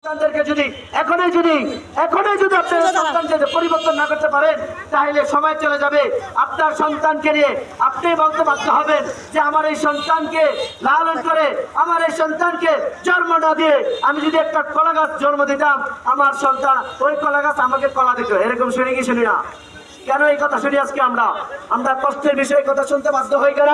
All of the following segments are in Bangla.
সন্তানদেরকে যদি এখনই যদি আপনারা সন্তানকে পরিবর্তন না করতে পারেন তাহলে সময় চলে যাবে। আপনার সন্তানকে নিয়ে আপনি বলতে বাধ্য হবেন যে আমার এই সন্তানকে লালন করে আমার এই সন্তানকে জন্ম না দিয়ে আমি যদি একটা কলা গাছ জন্ম দিতাম আমার সন্তান ওই কলা গাছ আমাকে কলা দিত। এরকম শুনি কি শুনি না? কেন এই কথা শুনি আজকে আমরা কষ্টের বিষয়ে কথা শুনতে বাধ্য হই কেন?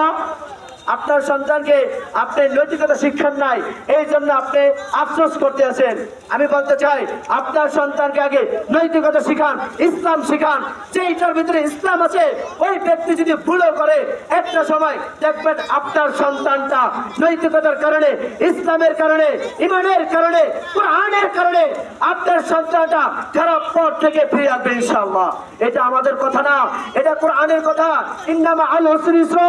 আপনার সন্তানকে আপনি নৈতিকতা শিক্ষার নাই, এই জন্য আপনি আফসোস করতে আছেন। আমি বলতে চাই আপনার সন্তানকে আগে নৈতিকতা শিখান, ইসলাম শিখান। যেটার ভিতরে ইসলাম আছে ওই ব্যক্তি যদি ভুলও করে একটা সময় দেখবেন আপনার সন্তানটা নৈতিকতার কারণে, ইসলামের কারণে, ইমানের কারণে, কোরআনের কারণে আপনার সন্তানটা খারাপ পথ থেকে ফিরে আসবে ইনশাআল্লাহ। এটা আমাদের কথা না, এটা কোরআনের কথা। ইন্নামা আল উসরি ইসরা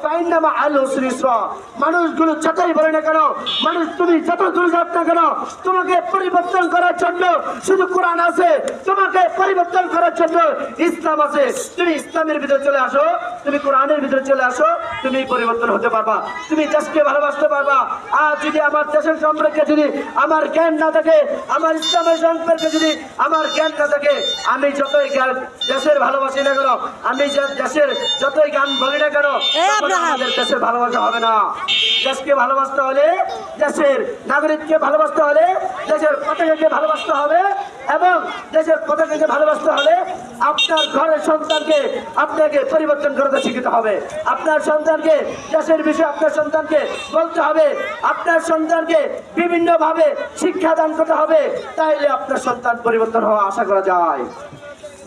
ফা ইন্নামা আল উসরি ইসরা। মানুষগুলো যতই বলে না কেন, মানুষ তুমি যত দূর যাও না কেন, তোমাকে পরিবর্তন করার জন্য শুধু কোরআন আছে, তোমাকে পরিবর্তন করার জন্য ইসলাম আছে। তুমি ইসলামের ভিতরে চলে আসো, তুমি কোরআনের ভিতরে চলে আসো, তুমি পরিবর্তন হতে পারবা, তুমি দেশকে ভালোবাসতে পারবা। আর যদি আমার দেশের সম্পর্কে যদি আমার জ্ঞান না থাকে, আমার ইসলামের সম্পর্কে যদি আমার জ্ঞান না থাকে, আমি যতই দেশের ভালোবাসি না কেন, আমি দেশের যতই গান বলি না কেন, আমাদের দেশের ভালোবাসা হবে না। দেশকে ভালোবাসতে হলে, দেশের নাগরিককে ভালোবাসতে হলে, দেশের পতাকাকে ভালোবাসতে হবে, এবং দেশের পতাকাকে ভালোবাসতে হলে আপনার ঘরের সন্তানকে আপনাকে পরিবর্তন করতে শিখতে হবে। আপনার সন্তানকে দেশের বিষয়ে আপনার সন্তানকে বলতে হবে, আপনার সন্তানকে বিভিন্নভাবে শিক্ষা দান করতে হবে, তাইলে আপনার সন্তান পরিবর্তন হওয়া আশা করা যায়।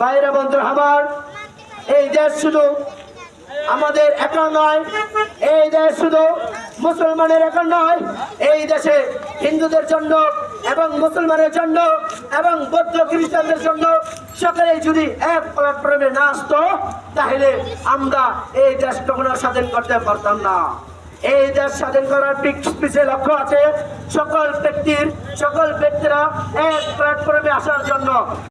বাইরে বন্ধু আমার, এই দেশ শুধু আমাদের একা নয়, এই দেশ শুধু মুসলমানের একা নয়, এই দেশে হিন্দুদের জন্য এবং মুসলমানের জন্য এবং বৌদ্ধ খ্রিস্টানদের জন্য সকলে যদি এক প্ল্যাটফর্মে না আসতো তাহলে আমরা এই দেশ কখনো স্বাধীন করতে পারতাম না। এই দেশ স্বাধীন করার পিছে লক্ষ্য আছে সকল ব্যক্তিরা এক প্ল্যাটফর্মে আসার জন্য।